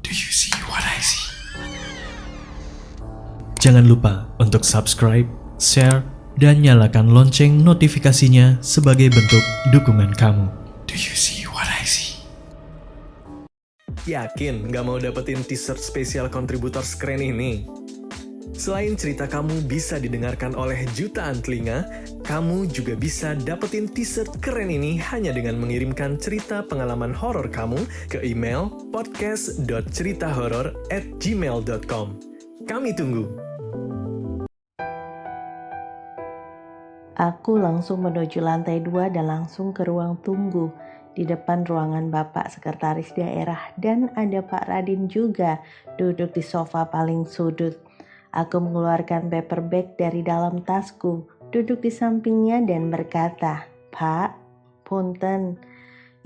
Do you see what I see? Jangan lupa untuk subscribe, share, dan nyalakan lonceng notifikasinya sebagai bentuk dukungan kamu. Do you see what I see? Yakin nggak mau dapetin t-shirt spesial kontributor keren ini? Selain cerita kamu bisa didengarkan oleh jutaan telinga, kamu juga bisa dapetin t-shirt keren ini hanya dengan mengirimkan cerita pengalaman horor kamu ke email podcast.ceritahoror@gmail.com. Kami tunggu. Aku langsung menuju lantai 2 dan langsung ke ruang tunggu. Di depan ruangan Bapak Sekretaris Daerah dan ada Pak Radin juga duduk di sofa paling sudut. Aku mengeluarkan paper bag dari dalam tasku, duduk di sampingnya dan berkata, "Pak, punten,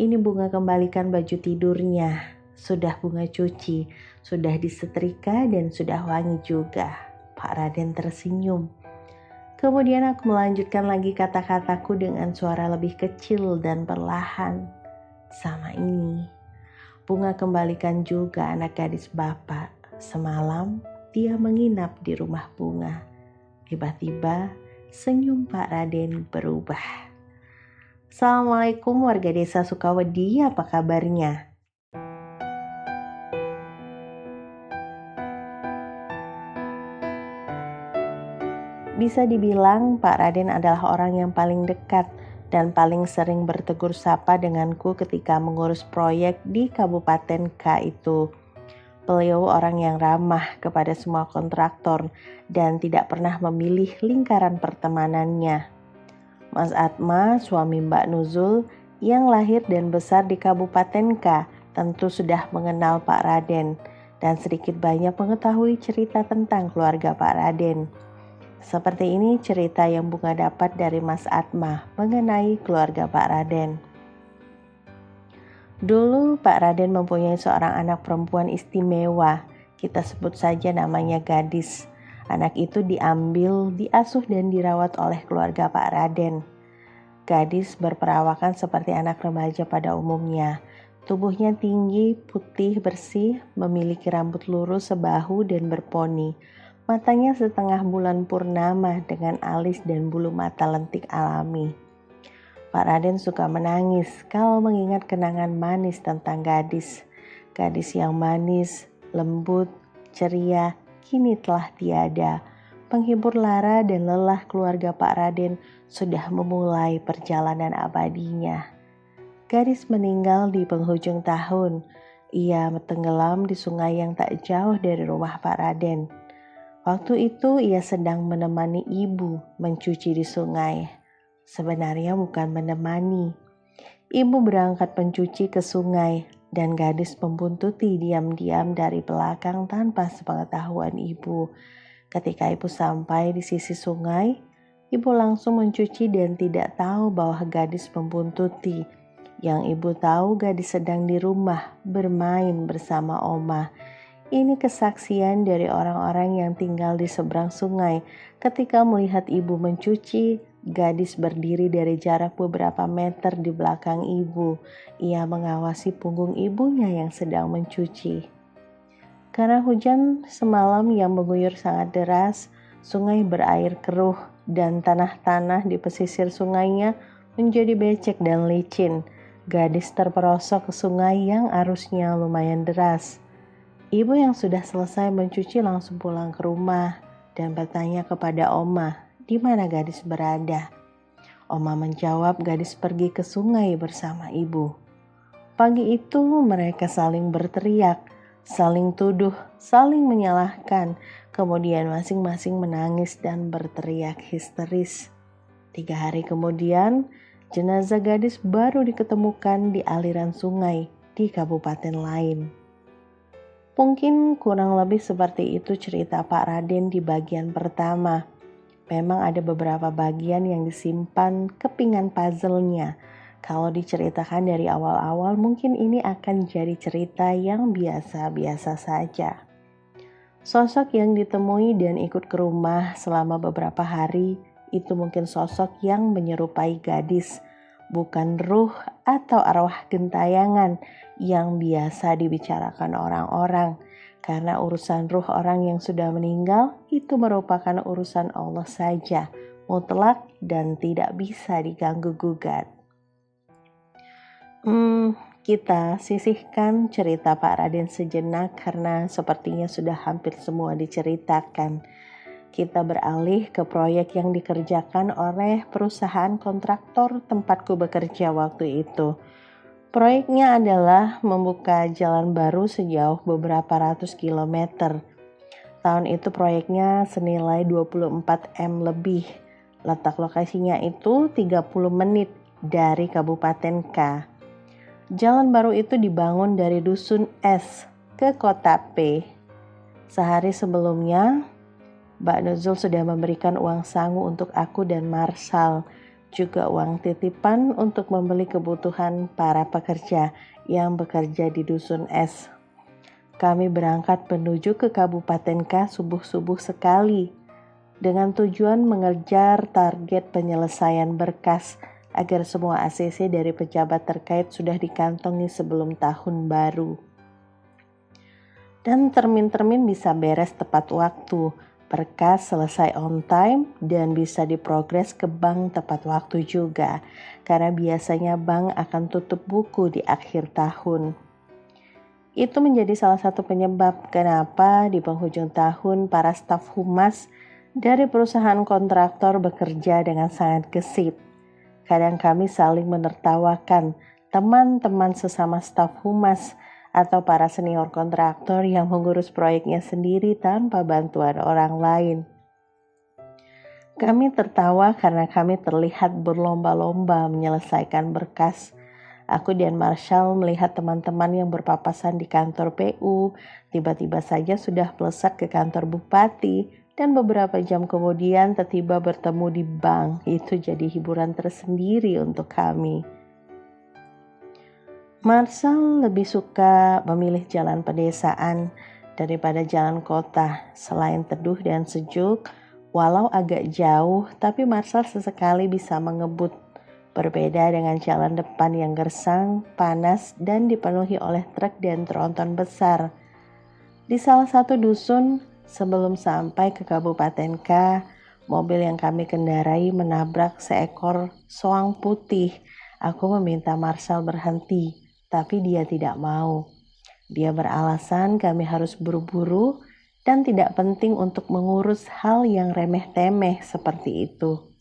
ini Bunga kembalikan baju tidurnya. Sudah Bunga cuci, sudah disetrika dan sudah wangi juga." Pak Raden tersenyum. Kemudian aku melanjutkan lagi kata-kataku dengan suara lebih kecil dan perlahan. "Sama ini, Bunga kembalikan juga anak gadis Bapak. Semalam dia menginap di rumah Bunga." Tiba-tiba senyum Pak Raden berubah. "Assalamualaikum warga desa Sukawedi, apa kabarnya?" Bisa dibilang Pak Raden adalah orang yang paling dekat dan paling sering bertegur sapa denganku ketika mengurus proyek di Kabupaten K itu. Beliau orang yang ramah kepada semua kontraktor dan tidak pernah memilih lingkaran pertemanannya. Mas Atma, suami Mbak Nuzul, yang lahir dan besar di Kabupaten K, tentu sudah mengenal Pak Raden dan sedikit banyak mengetahui cerita tentang keluarga Pak Raden. Seperti ini cerita yang Bunga dapat dari Mas Atma mengenai keluarga Pak Raden. Dulu Pak Raden mempunyai seorang anak perempuan istimewa, kita sebut saja namanya Gadis. Anak itu diambil, diasuh dan dirawat oleh keluarga Pak Raden. Gadis berperawakan seperti anak remaja pada umumnya. Tubuhnya tinggi, putih, bersih, memiliki rambut lurus sebahu dan berponi. Matanya setengah bulan purnama dengan alis dan bulu mata lentik alami. Pak Raden suka menangis kalau mengingat kenangan manis tentang Gadis. Gadis yang manis, lembut, ceria, kini telah tiada. Penghibur lara dan lelah keluarga Pak Raden sudah memulai perjalanan abadinya. Gadis meninggal di penghujung tahun. Ia tenggelam di sungai yang tak jauh dari rumah Pak Raden. Waktu itu ia sedang menemani ibu mencuci di sungai. Sebenarnya bukan menemani. Ibu berangkat mencuci ke sungai dan Gadis membuntuti diam-diam dari belakang tanpa sepengetahuan ibu. Ketika ibu sampai di sisi sungai, ibu langsung mencuci dan tidak tahu bahwa Gadis membuntuti. Yang ibu tahu Gadis sedang di rumah bermain bersama Oma. Ini kesaksian dari orang-orang yang tinggal di seberang sungai. Ketika melihat ibu mencuci, Gadis berdiri dari jarak beberapa meter di belakang ibu. Ia mengawasi punggung ibunya yang sedang mencuci. Karena hujan semalam yang mengguyur sangat deras, sungai berair keruh dan tanah-tanah di pesisir sungainya menjadi becek dan licin. Gadis terperosok ke sungai yang arusnya lumayan deras. Ibu yang sudah selesai mencuci langsung pulang ke rumah dan bertanya kepada Oma, di mana Gadis berada. Oma menjawab Gadis pergi ke sungai bersama ibu. Pagi itu mereka saling berteriak, saling tuduh, saling menyalahkan, kemudian masing-masing menangis dan berteriak histeris. 3 hari kemudian, jenazah Gadis baru diketemukan di aliran sungai di kabupaten lain. Mungkin kurang lebih seperti itu cerita Pak Raden di bagian pertama. Memang ada beberapa bagian yang disimpan kepingan puzzle-nya. Kalau diceritakan dari awal-awal mungkin ini akan jadi cerita yang biasa-biasa saja. Sosok yang ditemui dan ikut ke rumah selama beberapa hari itu mungkin sosok yang menyerupai Gadis. bukan ruh atau arwah gentayangan yang biasa dibicarakan orang-orang. Karena urusan ruh orang yang sudah meninggal itu merupakan urusan Allah saja, mutlak dan tidak bisa diganggu-gugat. Kita sisihkan cerita Pak Raden sejenak karena sepertinya sudah hampir semua diceritakan. Kita beralih ke proyek yang dikerjakan oleh perusahaan kontraktor tempatku bekerja waktu itu. Proyeknya adalah membuka jalan baru sejauh beberapa ratus kilometer. Tahun itu proyeknya senilai 24 M lebih. Letak lokasinya itu 30 menit dari Kabupaten K. Jalan baru itu dibangun dari Dusun S ke Kota P. Sehari sebelumnya, Mbak Nuzul sudah memberikan uang sangu untuk aku dan Marshall, juga uang titipan untuk membeli kebutuhan para pekerja yang bekerja di Dusun S. Kami berangkat menuju ke Kabupaten K subuh-subuh sekali, dengan tujuan mengejar target penyelesaian berkas agar semua ACC dari pejabat terkait sudah dikantongi sebelum tahun baru. Dan termin-termin bisa beres tepat waktu, berkas selesai on time dan bisa diprogres ke bank tepat waktu juga, karena biasanya bank akan tutup buku di akhir tahun. Itu menjadi salah satu penyebab kenapa di penghujung tahun para staf humas dari perusahaan kontraktor bekerja dengan sangat gesit. Kadang kami saling menertawakan teman-teman sesama staf humas atau para senior kontraktor yang mengurus proyeknya sendiri tanpa bantuan orang lain. Kami tertawa karena kami terlihat berlomba-lomba menyelesaikan berkas. Aku dan Marshall melihat teman-teman yang berpapasan di kantor PU, tiba-tiba saja sudah melesat ke kantor bupati, dan beberapa jam kemudian tiba-tiba bertemu di bank. Itu jadi hiburan tersendiri untuk kami. Marshall lebih suka memilih jalan pedesaan daripada jalan kota. Selain teduh dan sejuk, walau agak jauh, tapi Marshall sesekali bisa mengebut. Berbeda dengan jalan depan yang gersang, panas, dan dipenuhi oleh truk dan tronton besar. Di salah satu dusun, sebelum sampai ke Kabupaten K, mobil yang kami kendarai menabrak seekor soang putih. Aku meminta Marshall berhenti, tapi dia tidak mau. Dia beralasan kami harus buru-buru dan tidak penting untuk mengurus hal yang remeh-temeh seperti itu.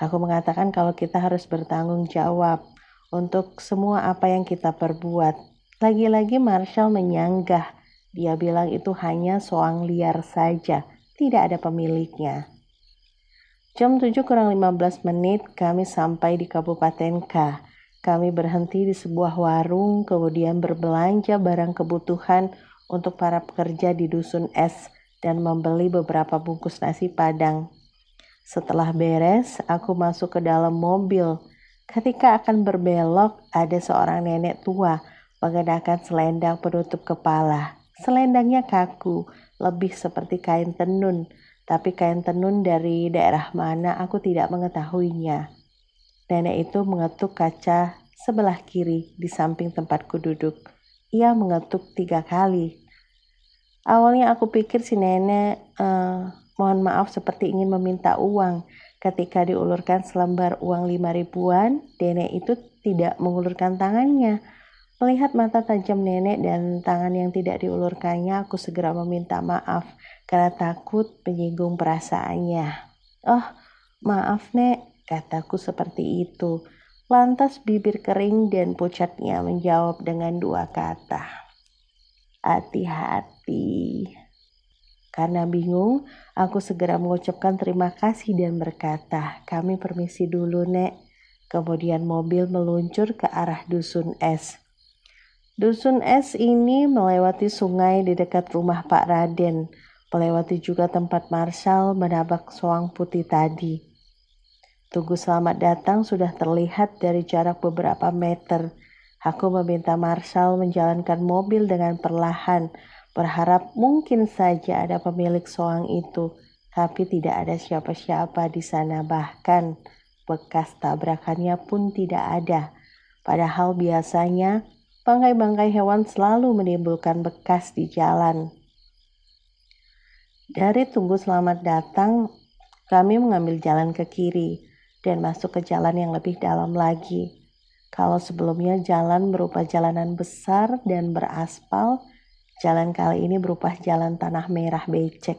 Aku mengatakan kalau kita harus bertanggung jawab untuk semua apa yang kita perbuat. Lagi-lagi Marshall menyanggah. Dia bilang itu hanya soang liar saja, tidak ada pemiliknya. Jam 7:15 kami sampai di Kabupaten K. Kami berhenti di sebuah warung, kemudian berbelanja barang kebutuhan untuk para pekerja di Dusun S dan membeli beberapa bungkus nasi Padang. Setelah beres, aku masuk ke dalam mobil. Ketika akan berbelok, ada seorang nenek tua mengenakan selendang penutup kepala. Selendangnya kaku, lebih seperti kain tenun, tapi kain tenun dari daerah mana aku tidak mengetahuinya. Nenek itu mengetuk kaca sebelah kiri di samping tempatku duduk. Ia mengetuk 3 kali. Awalnya aku pikir si nenek mohon maaf seperti ingin meminta uang. Ketika diulurkan selembar uang 5 ribuan, nenek itu tidak mengulurkan tangannya. Melihat mata tajam nenek dan tangan yang tidak diulurkannya, aku segera meminta maaf karena takut menyinggung perasaannya. Oh, maaf nek, kataku seperti itu. Lantas bibir kering dan pucatnya menjawab dengan 2 kata. Hati-hati. Karena bingung, aku segera mengucapkan terima kasih dan berkata, kami permisi dulu nek. Kemudian mobil meluncur ke arah Dusun S. Dusun S ini melewati sungai di dekat rumah Pak Raden, melewati juga tempat Marshall menabrak soang putih tadi. Tugu selamat datang sudah terlihat dari jarak beberapa meter. Aku meminta Marshall menjalankan mobil dengan perlahan, berharap mungkin saja ada pemilik soang itu, tapi tidak ada siapa-siapa di sana. Bahkan bekas tabrakannya pun tidak ada. Padahal biasanya bangkai-bangkai hewan selalu menimbulkan bekas di jalan. Dari tunggu selamat datang, kami mengambil jalan ke kiri dan masuk ke jalan yang lebih dalam lagi. Kalau sebelumnya jalan berupa jalanan besar dan beraspal, jalan kali ini berupa jalan tanah merah becek.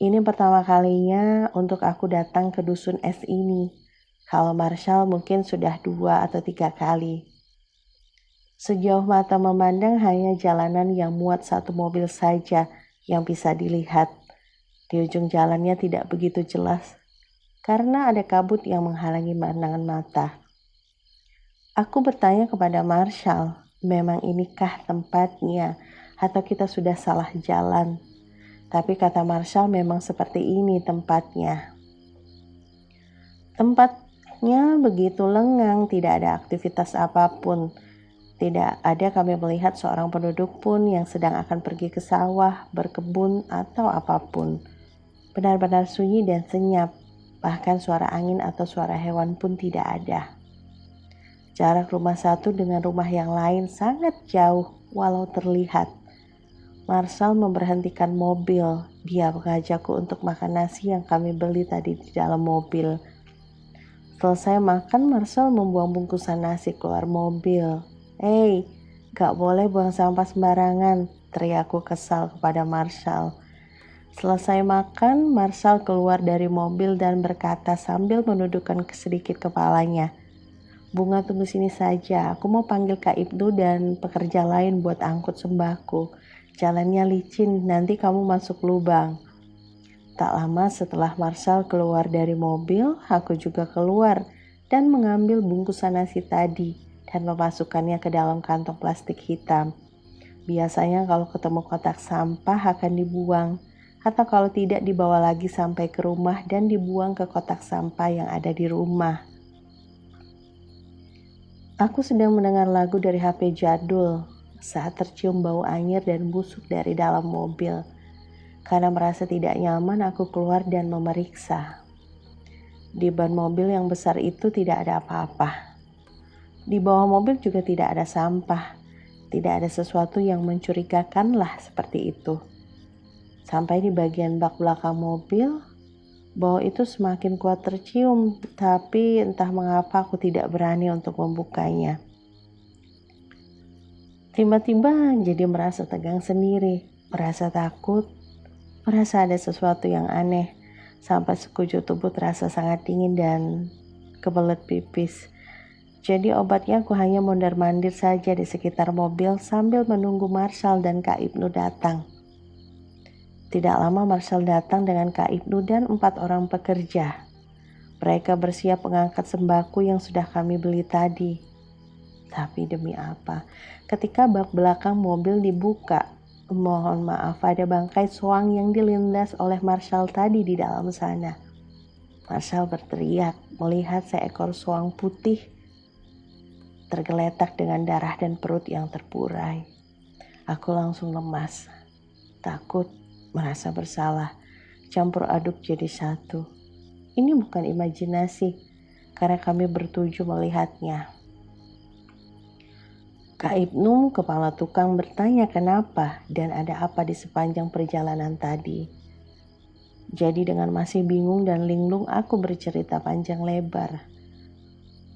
Ini pertama kalinya untuk aku datang ke dusun es ini. Kalau Marshall mungkin sudah 2 atau 3 kali. Sejauh mata memandang hanya jalanan yang muat 1 mobil saja yang bisa dilihat. Di ujung jalannya tidak begitu jelas karena ada kabut yang menghalangi pandangan mata. Aku bertanya kepada Marshall, memang inikah tempatnya atau kita sudah salah jalan? Tapi kata Marshall memang seperti ini tempatnya. Tempatnya begitu lengang, tidak ada aktivitas apapun. Tidak ada kami melihat seorang penduduk pun yang sedang akan pergi ke sawah, berkebun, atau apapun. Benar-benar sunyi dan senyap, bahkan suara angin atau suara hewan pun tidak ada. Jarak rumah satu dengan rumah yang lain sangat jauh walau terlihat. Marshall memberhentikan mobil. Dia mengajakku untuk makan nasi yang kami beli tadi di dalam mobil. Selesai makan, Marshall membuang bungkusan nasi keluar mobil. "Hei, gak boleh buang sampah sembarangan," teriakku kesal kepada Marshall. Selesai makan, Marshall keluar dari mobil dan berkata sambil menundukkan sedikit kepalanya, "Bunga tunggu sini saja, aku mau panggil Kak Ibnu dan pekerja lain buat angkut sembako. Jalannya licin, nanti kamu masuk lubang." Tak lama setelah Marshall keluar dari mobil, aku juga keluar dan mengambil bungkusan nasi tadi dan memasukkannya ke dalam kantong plastik hitam. Biasanya kalau ketemu kotak sampah akan dibuang, atau kalau tidak dibawa lagi sampai ke rumah dan dibuang ke kotak sampah yang ada di rumah. Aku sedang mendengar lagu dari HP jadul saat tercium bau anyir dan busuk dari dalam mobil. Karena merasa tidak nyaman, aku keluar dan memeriksa. Di ban mobil yang besar itu tidak ada apa-apa. Di bawah mobil juga tidak ada sampah. Tidak ada sesuatu yang mencurigakan lah seperti itu. Sampai di bagian bak belakang mobil, bau itu semakin kuat tercium, tapi entah mengapa aku tidak berani untuk membukanya. Tiba-tiba jadi merasa tegang sendiri, merasa takut, merasa ada sesuatu yang aneh, sampai sekujur tubuh terasa sangat dingin dan kebelet pipis. Jadi obatnya aku hanya mondar-mandir saja di sekitar mobil sambil menunggu Marshall dan Kak Ibnu datang. Tidak lama Marshall datang dengan Kak Ibnu dan 4 orang pekerja. Mereka bersiap mengangkat sembako yang sudah kami beli tadi. Tapi demi apa? Ketika bak belakang mobil dibuka, mohon maaf, ada bangkai soang yang dilindas oleh Marshall tadi di dalam sana. Marshall berteriak melihat seekor soang putih tergeletak dengan darah dan perut yang terburai. Aku langsung lemas, takut, merasa bersalah, campur aduk jadi satu. Ini bukan imajinasi, karena kami bertujuh melihatnya. Kak Ibnu, kepala tukang, bertanya kenapa dan ada apa di sepanjang perjalanan tadi. Jadi dengan masih bingung dan linglung, aku bercerita panjang lebar.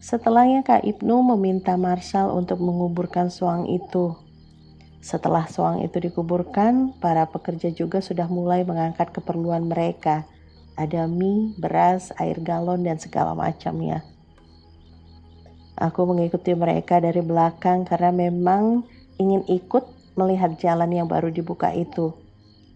Setelahnya Kak Ibnu meminta Marshall untuk menguburkan soang itu. Setelah soang itu dikuburkan, para pekerja juga sudah mulai mengangkat keperluan mereka. Ada mie, beras, air galon, dan segala macamnya. Aku mengikuti mereka dari belakang karena memang ingin ikut melihat jalan yang baru dibuka itu.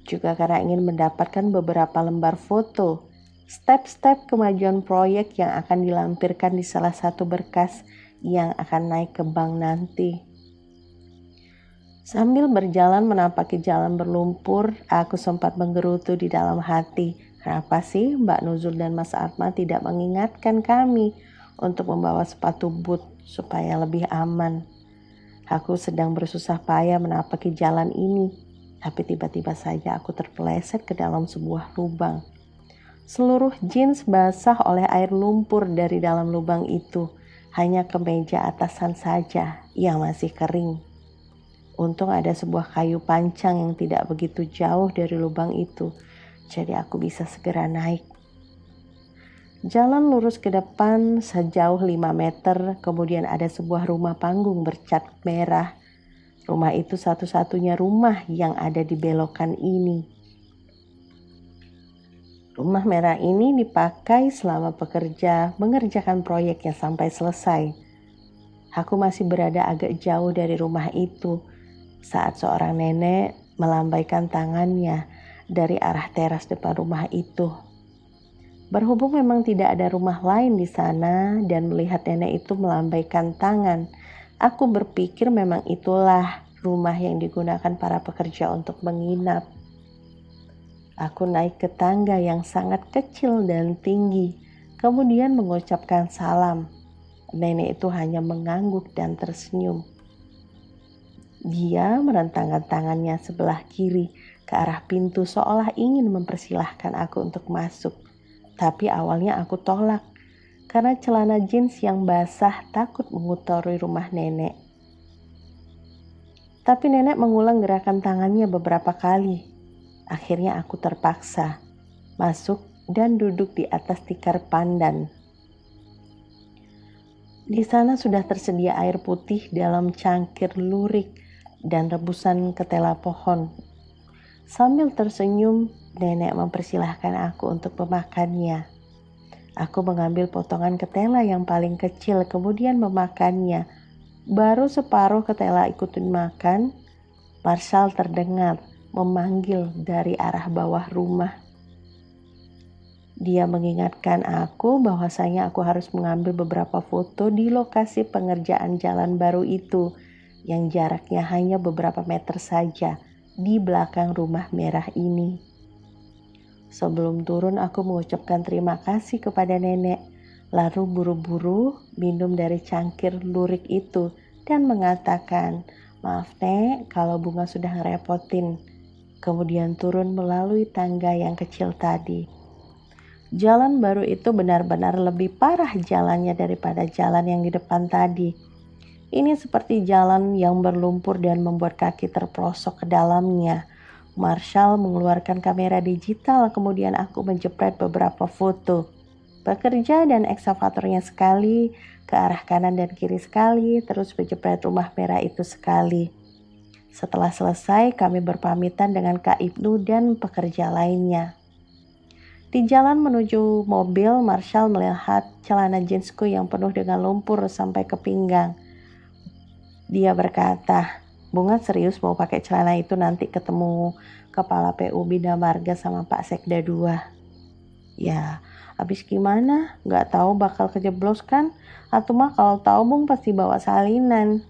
Juga karena ingin mendapatkan beberapa lembar foto, step-step kemajuan proyek yang akan dilampirkan di salah satu berkas yang akan naik ke bank nanti. Sambil berjalan menapaki jalan berlumpur, aku sempat menggerutu di dalam hati. Kenapa sih Mbak Nuzul dan Mas Atma tidak mengingatkan kami untuk membawa sepatu boot supaya lebih aman? Aku sedang bersusah payah menapaki jalan ini, tapi tiba-tiba saja aku terpeleset ke dalam sebuah lubang. Seluruh jeans basah oleh air lumpur dari dalam lubang itu. Hanya kemeja atasan saja yang masih kering. Untung ada sebuah kayu pancang yang tidak begitu jauh dari lubang itu, jadi aku bisa segera naik. Jalan lurus ke depan sejauh 5 meter, kemudian ada sebuah rumah panggung bercat merah. Rumah itu satu-satunya rumah yang ada di belokan ini. Rumah merah ini dipakai selama pekerja mengerjakan proyeknya sampai selesai. Aku masih berada agak jauh dari rumah itu saat seorang nenek melambaikan tangannya dari arah teras depan rumah itu. Berhubung memang tidak ada rumah lain di sana dan melihat nenek itu melambaikan tangan, aku berpikir memang itulah rumah yang digunakan para pekerja untuk menginap. Aku naik ke tangga yang sangat kecil dan tinggi, kemudian mengucapkan salam. Nenek itu hanya mengangguk dan tersenyum. Dia merentangkan tangannya sebelah kiri ke arah pintu seolah ingin mempersilahkan aku untuk masuk. Tapi awalnya aku tolak, karena celana jeans yang basah takut mengotori rumah nenek. Tapi nenek mengulang gerakan tangannya beberapa kali. Akhirnya aku terpaksa masuk dan duduk di atas tikar pandan. Di sana sudah tersedia air putih dalam cangkir lurik dan rebusan ketela pohon. Sambil tersenyum, nenek mempersilahkan aku untuk memakannya. Aku mengambil potongan ketela yang paling kecil, kemudian memakannya. Baru separuh ketela ikut dimakan, Marshall terdengar memanggil dari arah bawah rumah. Dia mengingatkan aku bahwasanya aku harus mengambil beberapa foto di lokasi pengerjaan jalan baru itu yang jaraknya hanya beberapa meter saja di belakang rumah merah ini. Sebelum turun aku mengucapkan terima kasih kepada nenek, lalu buru-buru minum dari cangkir lurik itu dan mengatakan, "Maaf Nek kalau bunga sudah ngerepotin." Kemudian turun melalui tangga yang kecil tadi. Jalan baru itu benar-benar lebih parah jalannya daripada jalan yang di depan tadi. Ini seperti jalan yang berlumpur dan membuat kaki terprosok ke dalamnya. Marshall mengeluarkan kamera digital, kemudian aku menjepret beberapa foto. Pekerja dan ekskavatornya sekali, ke arah kanan dan kiri sekali, terus menjepret rumah merah itu sekali. Setelah selesai, kami berpamitan dengan Kak Ibnu dan pekerja lainnya. Di jalan menuju mobil, Marshall melihat celana jeansku yang penuh dengan lumpur sampai ke pinggang. Dia berkata, "Bunga serius mau pakai celana itu nanti ketemu Kepala PU Bina Marga sama Pak Sekda 2. Ya, habis gimana? Gak tahu bakal kejeblos kan? Atau mah kalau tahu Bung pasti bawa salinan.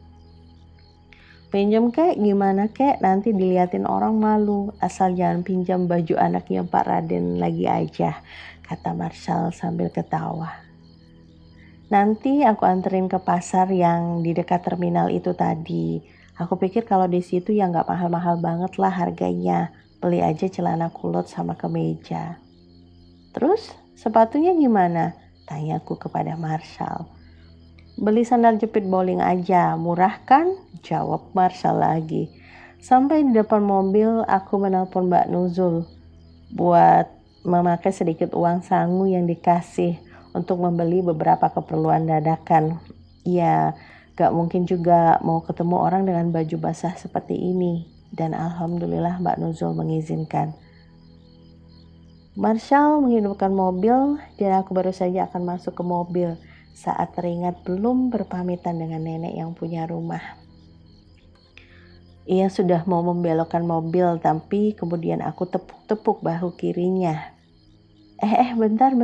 Pinjam kek, gimana kek? Nanti diliatin orang malu. Asal jangan pinjam baju anaknya Pak Raden lagi aja," kata Marshall sambil ketawa. "Nanti aku anterin ke pasar yang di dekat terminal itu tadi. Aku pikir kalau di situ ya nggak mahal-mahal banget lah harganya. Beli aja celana kulot sama kemeja." "Terus sepatunya gimana?" tanyaku kepada Marshall. "Beli sandal jepit bowling aja, murah kan?" jawab Marshall lagi. Sampai di depan mobil, aku menelpon Mbak Nuzul buat memakai sedikit uang sangu yang dikasih untuk membeli beberapa keperluan dadakan. Ya, gak mungkin juga mau ketemu orang dengan baju basah seperti ini. Dan alhamdulillah Mbak Nuzul mengizinkan. Marshall menghidupkan mobil dan aku baru saja akan masuk ke mobil saat teringat belum berpamitan dengan nenek yang punya rumah. Ia sudah mau membelokkan mobil, tapi kemudian aku tepuk-tepuk bahu kirinya. Bentar.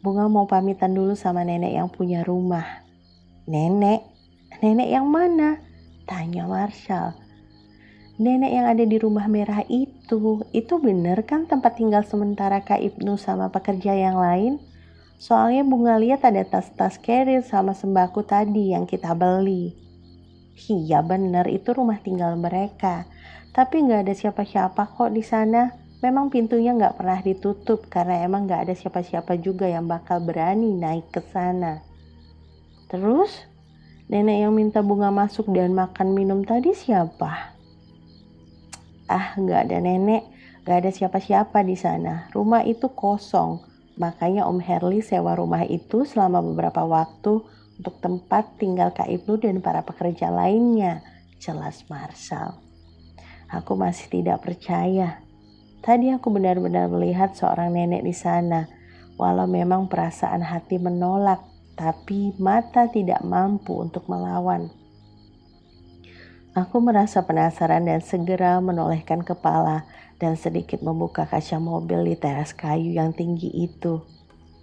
Bunga mau pamitan dulu sama nenek yang punya rumah." "Nenek? Nenek yang mana?" tanya Marshall. "Nenek yang ada di rumah merah itu bener kan tempat tinggal sementara Kak Ibnu sama pekerja yang lain? Soalnya Bunga lihat ada tas-tas carrier sama sembako tadi yang kita beli." "Iya bener, itu rumah tinggal mereka. Tapi gak ada siapa-siapa kok di sana. Memang pintunya nggak pernah ditutup karena emang nggak ada siapa-siapa juga yang bakal berani naik ke sana. Terus, nenek yang minta bunga masuk dan makan minum tadi siapa? Nggak ada nenek, nggak ada siapa-siapa di sana. Rumah itu kosong. Makanya Om Herli sewa rumah itu selama beberapa waktu untuk tempat tinggal Kak Ibnu dan para pekerja lainnya. Jelas Marshall. Aku masih tidak percaya. Tadi aku benar-benar melihat seorang nenek di sana. Walau memang perasaan hati menolak, tapi mata tidak mampu untuk melawan. Aku merasa penasaran dan segera menolehkan kepala dan sedikit membuka kaca mobil di teras kayu yang tinggi itu.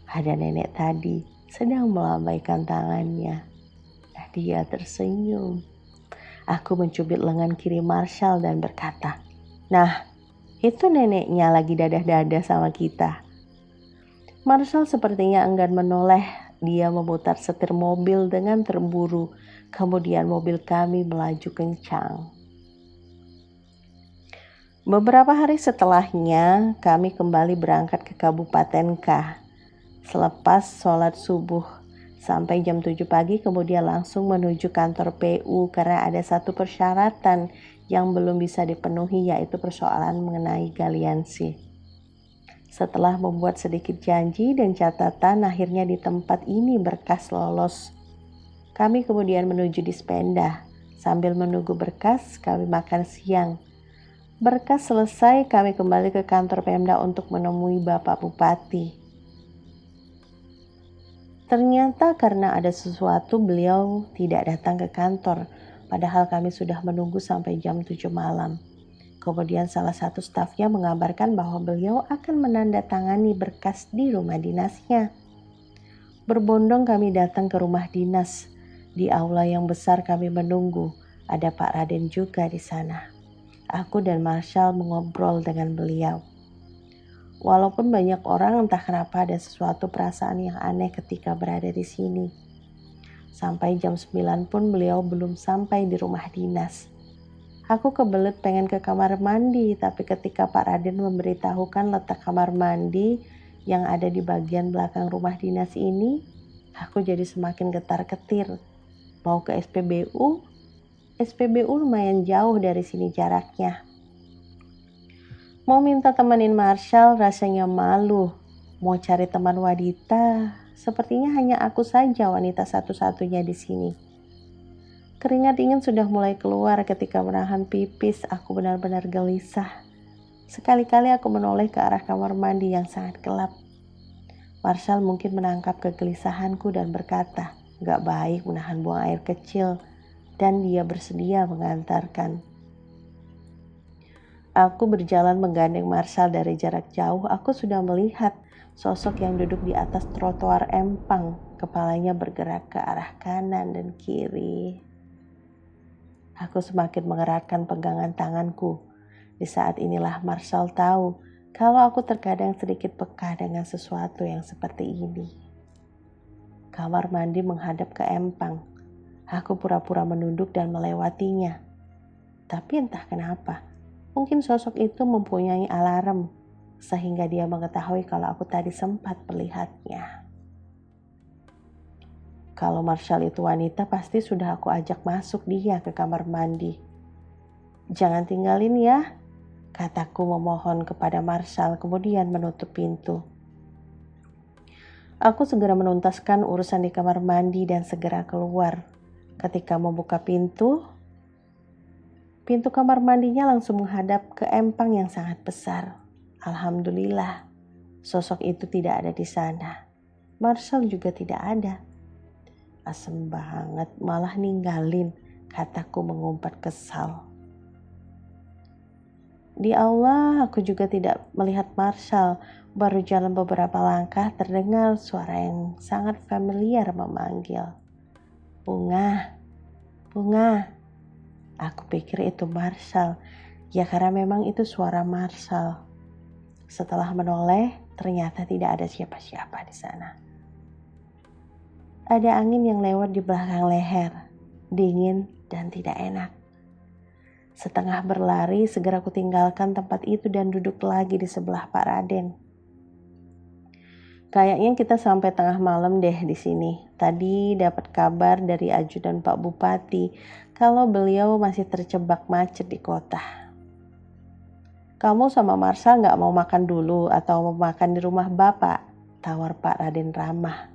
Ada nenek tadi sedang melambaikan tangannya. Dia tersenyum. Aku mencubit lengan kiri Marshall dan berkata, "Nah, itu neneknya lagi dadah-dadah sama kita." Marshall sepertinya enggan menoleh. Dia memutar setir mobil dengan terburu. Kemudian mobil kami melaju kencang. Beberapa hari setelahnya, kami kembali berangkat ke Kabupaten K. Selepas sholat subuh, sampai jam 7 pagi kemudian langsung menuju kantor PU karena ada satu persyaratan yang belum bisa dipenuhi, yaitu persoalan mengenai galiansi. Setelah membuat sedikit janji dan catatan, akhirnya di tempat ini berkas lolos. Kami kemudian menuju Dispenda. Sambil menunggu berkas, kami makan siang. Berkas selesai, kami kembali ke kantor Pemda untuk menemui Bapak Bupati. Ternyata karena ada sesuatu beliau tidak datang ke kantor, padahal kami sudah menunggu sampai jam 7 malam. Kemudian salah satu stafnya mengabarkan bahwa beliau akan menandatangani berkas di rumah dinasnya. Berbondong kami datang ke rumah dinas. Di aula yang besar kami menunggu, ada Pak Raden juga di sana. Aku dan Marshall mengobrol dengan beliau. Walaupun banyak orang entah kenapa ada sesuatu perasaan yang aneh ketika berada di sini. Sampai jam 9 pun beliau belum sampai di rumah dinas. Aku kebelet pengen ke kamar mandi, tapi ketika Pak Raden memberitahukan letak kamar mandi yang ada di bagian belakang rumah dinas ini, aku jadi semakin getar-getir. Mau ke SPBU lumayan jauh dari sini jaraknya. Mau minta temenin Marshall rasanya malu. Mau cari teman wanita, sepertinya hanya aku saja wanita satu-satunya di sini. Keringat dingin sudah mulai keluar ketika menahan pipis. Aku benar-benar gelisah. Sekali-kali aku menoleh ke arah kamar mandi yang sangat gelap. Marshall mungkin menangkap kegelisahanku dan berkata, "Gak baik menahan buang air kecil." Dan dia bersedia mengantarkan. Aku berjalan menggandeng Marshall dari jarak jauh. Aku sudah melihat sosok yang duduk di atas trotoar empang. Kepalanya bergerak ke arah kanan dan kiri. Aku semakin mengeratkan pegangan tanganku. Di saat inilah Marshall tahu kalau aku terkadang sedikit peka dengan sesuatu yang seperti ini. Kamar mandi menghadap ke empang. Aku pura-pura menunduk dan melewatinya. Tapi entah kenapa, mungkin sosok itu mempunyai alarm, sehingga dia mengetahui kalau aku tadi sempat melihatnya. Kalau Marshall itu wanita, pasti sudah aku ajak masuk dia ke kamar mandi. "Jangan tinggalin ya," kataku memohon kepada Marshall, kemudian menutup pintu. Aku segera menuntaskan urusan di kamar mandi dan segera keluar. Ketika membuka pintu kamar mandinya langsung menghadap ke empang yang sangat besar. Alhamdulillah, sosok itu tidak ada di sana. Marshall juga tidak ada. Asem banget, malah ninggalin, kataku mengumpat kesal. Di aula aku juga tidak melihat Marshall. Baru jalan beberapa langkah terdengar suara yang sangat familiar memanggil. Bunga. Aku pikir itu Marshall. Ya karena memang itu suara Marshall. Setelah menoleh, ternyata tidak ada siapa-siapa di sana. Ada angin yang lewat di belakang leher, dingin dan tidak enak. Setengah berlari, segera aku tinggalkan tempat itu dan duduk lagi di sebelah Pak Raden. Kayaknya kita sampai tengah malam deh di sini. Tadi dapat kabar dari ajudan Pak Bupati kalau beliau masih terjebak macet di kota. Kamu sama Marsha nggak mau makan dulu atau mau makan di rumah Bapak? Tawar Pak Raden ramah.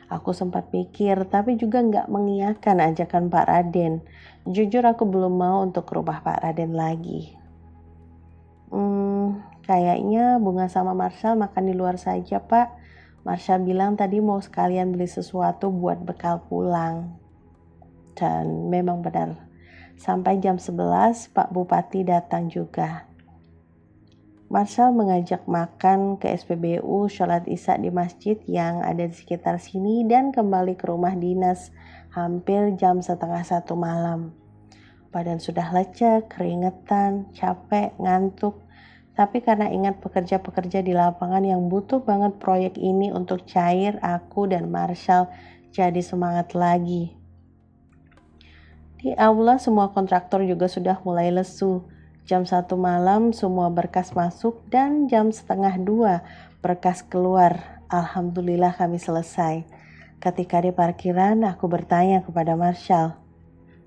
Aku sempat pikir tapi juga nggak mengiyakan ajakan Pak Raden. Jujur aku belum mau untuk ke rumah Pak Raden lagi. Kayaknya Bunga sama Marsha makan di luar saja, Pak. Marsha bilang tadi mau sekalian beli sesuatu buat bekal pulang. Dan memang benar. Sampai jam 11 Pak Bupati datang juga. Marsha mengajak makan ke SPBU, sholat isya di masjid yang ada di sekitar sini dan kembali ke rumah dinas hampir jam 12:30 malam. Badan sudah lecek, keringetan, capek, ngantuk. Tapi karena ingat pekerja-pekerja di lapangan yang butuh banget proyek ini untuk cair, aku dan Marshall jadi semangat lagi. Di aula semua kontraktor juga sudah mulai lesu. Jam 1 malam semua berkas masuk dan jam 1:30 berkas keluar. Alhamdulillah kami selesai. Ketika di parkiran aku bertanya kepada Marshall,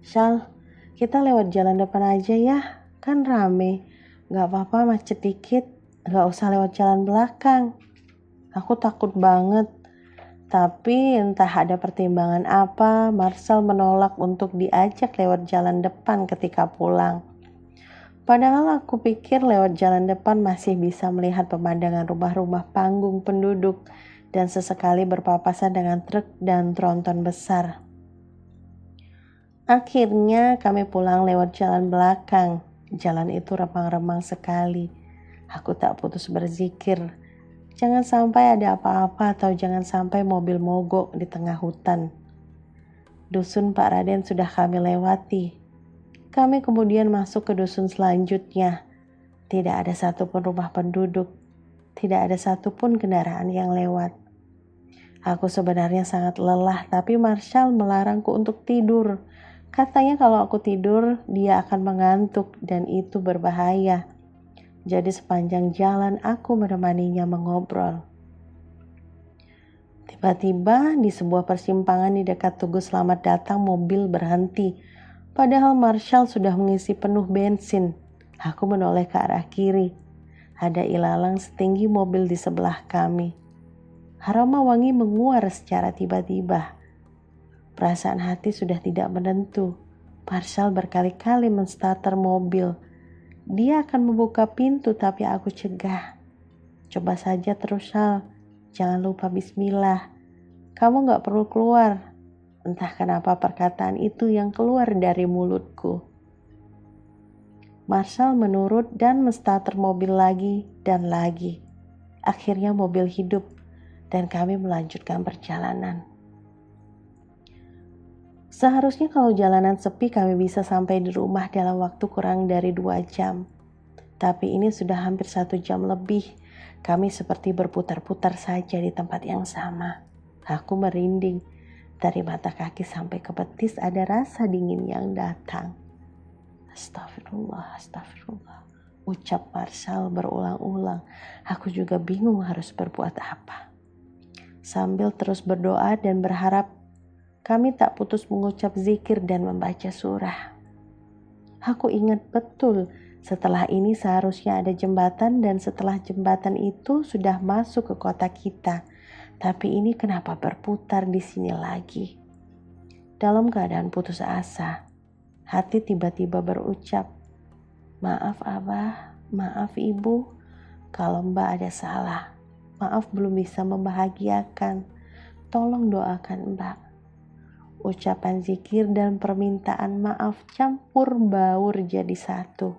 "Shal, kita lewat jalan depan aja ya, kan rame. Gak apa-apa macet dikit, gak usah lewat jalan belakang." Aku takut banget. Tapi entah ada pertimbangan apa, Marshall menolak untuk diajak lewat jalan depan ketika pulang. Padahal aku pikir lewat jalan depan masih bisa melihat pemandangan rumah-rumah panggung penduduk dan sesekali berpapasan dengan truk dan tronton besar. Akhirnya kami pulang lewat jalan belakang. Jalan itu remang-remang sekali. Aku tak putus berzikir. Jangan sampai ada apa-apa atau jangan sampai mobil mogok di tengah hutan. Dusun Pak Raden sudah kami lewati. Kami kemudian masuk ke dusun selanjutnya. Tidak ada satupun rumah penduduk. Tidak ada satupun kendaraan yang lewat. Aku sebenarnya sangat lelah, tapi Marshall melarangku untuk tidur. Katanya kalau aku tidur, dia akan mengantuk dan itu berbahaya. Jadi sepanjang jalan aku menemaninya mengobrol. Tiba-tiba di sebuah persimpangan di dekat Tugu Selamat Datang mobil berhenti. Padahal Marshall sudah mengisi penuh bensin. Aku menoleh ke arah kiri. Ada ilalang setinggi mobil di sebelah kami. Aroma wangi menguar secara tiba-tiba. Perasaan hati sudah tidak menentu. Marshall berkali-kali menstarter mobil. Dia akan membuka pintu tapi aku cegah. Coba saja terus, Shal. Jangan lupa bismillah. Kamu gak perlu keluar. Entah kenapa perkataan itu yang keluar dari mulutku. Marshall menurut dan menstarter mobil lagi dan lagi. Akhirnya mobil hidup dan kami melanjutkan perjalanan. Seharusnya kalau jalanan sepi kami bisa sampai di rumah dalam waktu kurang dari 2 jam. Tapi ini sudah hampir 1 jam lebih. Kami seperti berputar-putar saja di tempat yang sama. Aku merinding. Dari mata kaki sampai ke betis ada rasa dingin yang datang. Astagfirullah, astagfirullah. Ucap Marshall berulang-ulang. Aku juga bingung harus berbuat apa. Sambil terus berdoa dan berharap, kami tak putus mengucap zikir dan membaca surah. Aku ingat betul, setelah ini seharusnya ada jembatan dan setelah jembatan itu sudah masuk ke kota kita. Tapi ini kenapa berputar di sini lagi? Dalam keadaan putus asa, hati tiba-tiba berucap, "Maaf Abah, maaf Ibu, kalau Mbak ada salah. Maaf belum bisa membahagiakan. Tolong doakan Mbak." Ucapan zikir dan permintaan maaf campur baur jadi satu.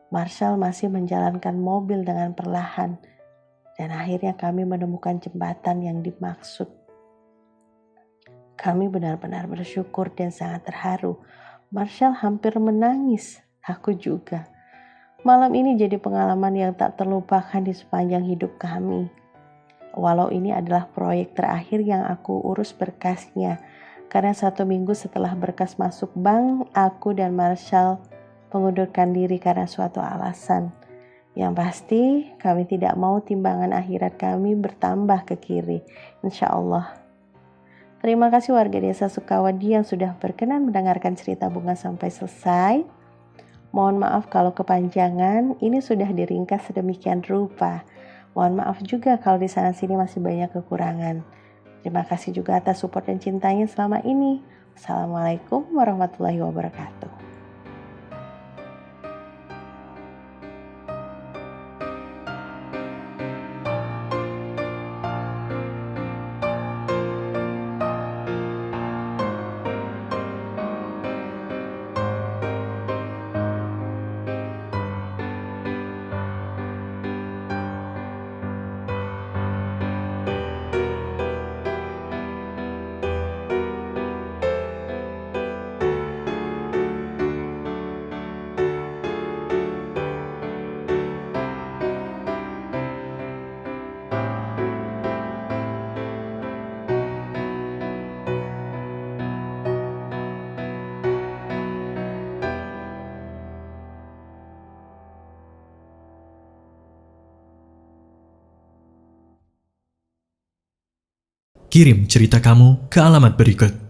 Marshall masih menjalankan mobil dengan perlahan dan akhirnya kami menemukan jembatan yang dimaksud. Kami benar-benar bersyukur dan sangat terharu. Marshall hampir menangis, aku juga. Malam ini jadi pengalaman yang tak terlupakan di sepanjang hidup kami. Walau ini adalah proyek terakhir yang aku urus berkasnya, Karena 1 minggu setelah berkas masuk bank, aku dan Marshall mengundurkan diri karena suatu alasan. Yang pasti, kami tidak mau timbangan akhirat kami bertambah ke kiri, insya Allah. Terima kasih warga desa Sukawadi yang sudah berkenan mendengarkan cerita Bunga sampai selesai. Mohon maaf kalau kepanjangan, ini sudah diringkas sedemikian rupa. Mohon maaf juga kalau di sana sini masih banyak kekurangan. Terima kasih juga atas support dan cintanya selama ini. Assalamualaikum warahmatullahi wabarakatuh. Kirim cerita kamu ke alamat berikut.